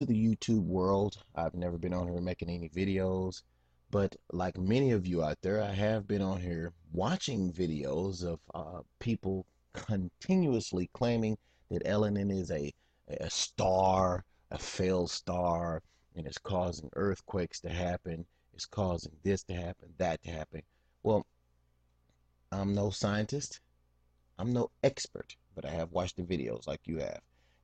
To the YouTube world. I've never been on here making any videos, but like many of you out there, I have been on here watching videos of people continuously claiming that Elenin is a star, a failed star, and it's causing earthquakes to happen. It's causing this to happen, that to happen. Well, I'm no scientist. I'm no expert, but I have watched the videos like you have.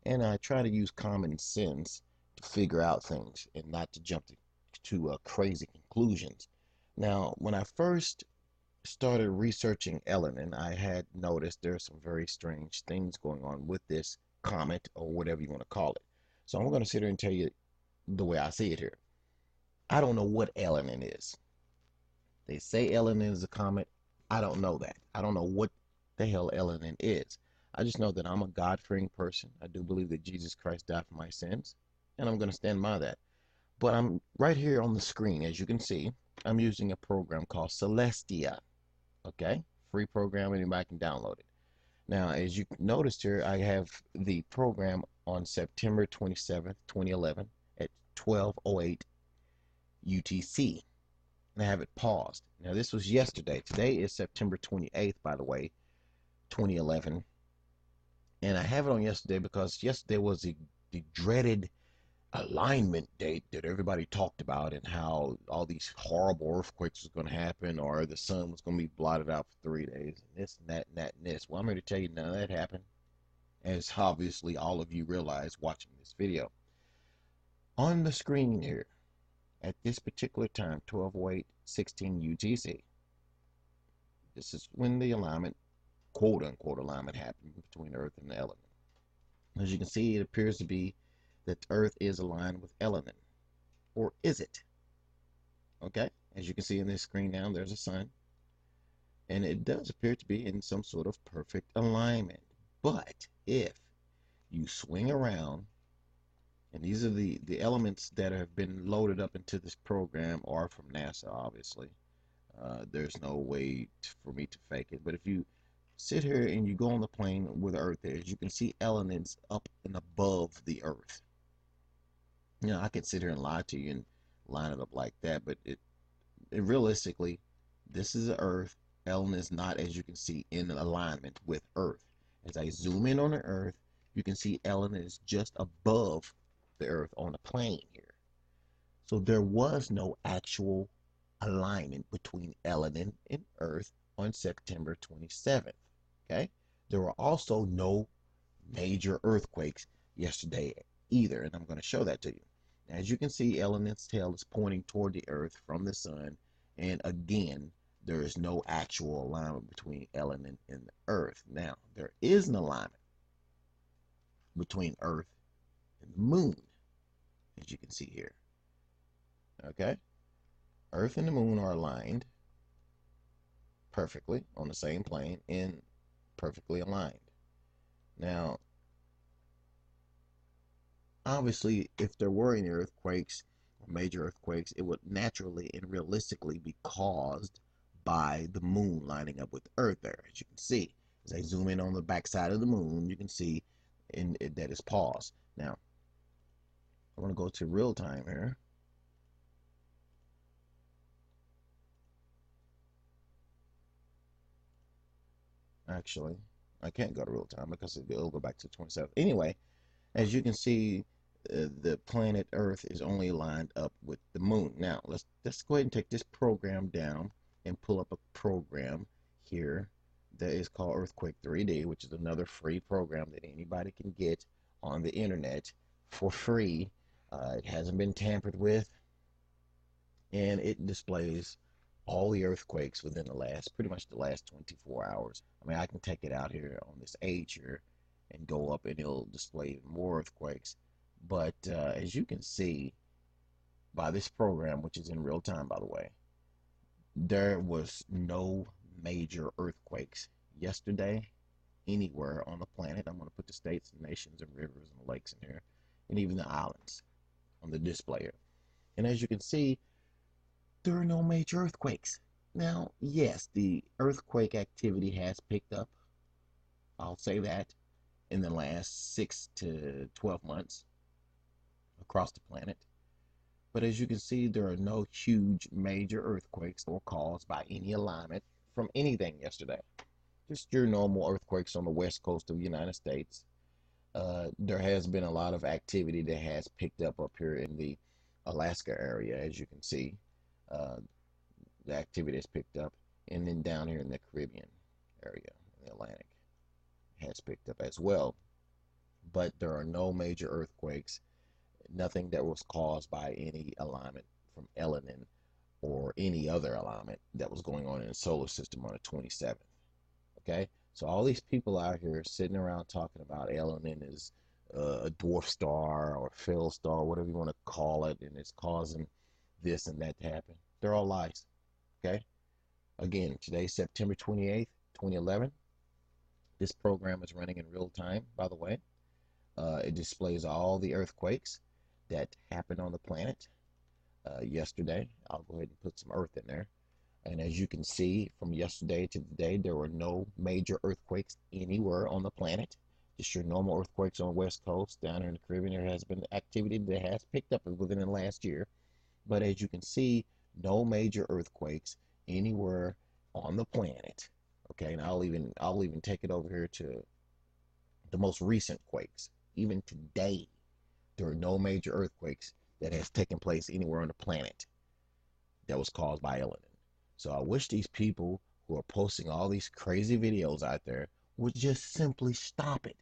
And I try to use common sense to figure out things and not to jump to crazy conclusions. Now, when I first started researching Elenin, I had noticed there's some very strange things going on with this comet or whatever you want to call it. So I'm going to sit here and tell you the way I see it here. I don't know what Elenin is. They say Elenin is a comet. I don't know that. I don't know what the hell Elenin is. I just know that I'm a God-fearing person. I do believe that Jesus Christ died for my sins, and I'm going to stand by that. But I'm right here on the screen, as you can see, I'm using a program called Celestia. Okay? Free program, anybody can download it. Now, as you noticed here, I have the program on September 27th, 2011 at 12:08 UTC. And I have it paused. Now, this was yesterday. Today is September 28th, by the way, 2011. And I have it on yesterday because yesterday was the dreaded alignment date that everybody talked about, and how all these horrible earthquakes was going to happen, or the sun was going to be blotted out for 3 days, and this and that and that and this. Well, I'm here to tell you none of that happened, as obviously all of you realize watching this video. On the screen here, at this particular time, 12:08:16 UTC, this is when the alignment, quote unquote alignment, happened between Earth and the Elenin. As you can see, it appears to be that the Earth is aligned with Elenin. Or is it? Okay, as you can see in this screen now, there's a sun, and it does appear to be in some sort of perfect alignment. But if you swing around, and these are the elements that have been loaded up into this program are from NASA, obviously. There's no way for me to fake it. But if you sit here and you go on the plane where the Earth is, you can see elements up and above the Earth. You know, I could sit here and lie to you and line it up like that, but it realistically, this is the Earth. Ellen is not, as you can see, in alignment with Earth. As I zoom in on the Earth, you can see Ellen is just above the Earth on a plane here. So there was no actual alignment between Elenin and Earth on September 27th. Okay? There were also no major earthquakes yesterday either, and I'm going to show that to you. As you can see, Elenin's tail is pointing toward the Earth from the sun, and again, there is no actual alignment between Elenin and the Earth. Now, there is an alignment between Earth and the Moon, as you can see here. Okay? Earth and the Moon are aligned perfectly on the same plane and perfectly aligned. Now, obviously, if there were any earthquakes or major earthquakes, it would naturally and realistically be caused by the moon lining up with the Earth there. As you can see, as I zoom in on the backside of the moon, you can see that it's paused. Now, I want to go to real time here. Actually, I can't go to real time because it'll go back to 27th. Anyway, as you can see, the planet Earth is only lined up with the moon. Now, let's go ahead and take this program down and pull up a program here that is called Earthquake 3D, which is another free program that anybody can get on the internet for free. It hasn't been tampered with, and it displays all the earthquakes within pretty much the last 24 hours. I mean, I can take it out here on this age here and go up, and it'll display more earthquakes. But as you can see by this program, which is in real time, by the way, there was no major earthquakes yesterday anywhere on the planet. I'm going to put the states and nations and rivers and lakes in here, and even the islands on the display here. And as you can see, there are no major earthquakes. Now, yes, the earthquake activity has picked up. I'll say that in the last 6 to 12 months. across the planet. But as you can see, there are no huge major earthquakes or caused by any alignment from anything yesterday. Just your normal earthquakes on the west coast of the United States. There has been a lot of activity that has picked up here in the Alaska area, as you can see. Uh, the activity has picked up, and then down here in the Caribbean area, in the Atlantic, has picked up as well. But there are no major earthquakes, nothing that was caused by any alignment from Elenin or any other alignment that was going on in the solar system on the 27th. Okay, so all these people out here sitting around talking about Elenin is a dwarf star or fill star, whatever you want to call it, and it's causing this and that to happen. They're all lies. Okay, again, today's September 28th, 2011. This program is running in real time, by the way. It displays all the earthquakes that happened on the planet yesterday. I'll go ahead and put some earth in there. And as you can see from yesterday to today, there were no major earthquakes anywhere on the planet. Just your normal earthquakes on the West Coast. Down here in the Caribbean, there has been activity that has picked up within the last year. But as you can see, no major earthquakes anywhere on the planet. Okay, and I'll even take it over here to the most recent quakes. Even today, there are no major earthquakes that has taken place anywhere on the planet that was caused by Elenin. So I wish these people who are posting all these crazy videos out there would just simply stop it.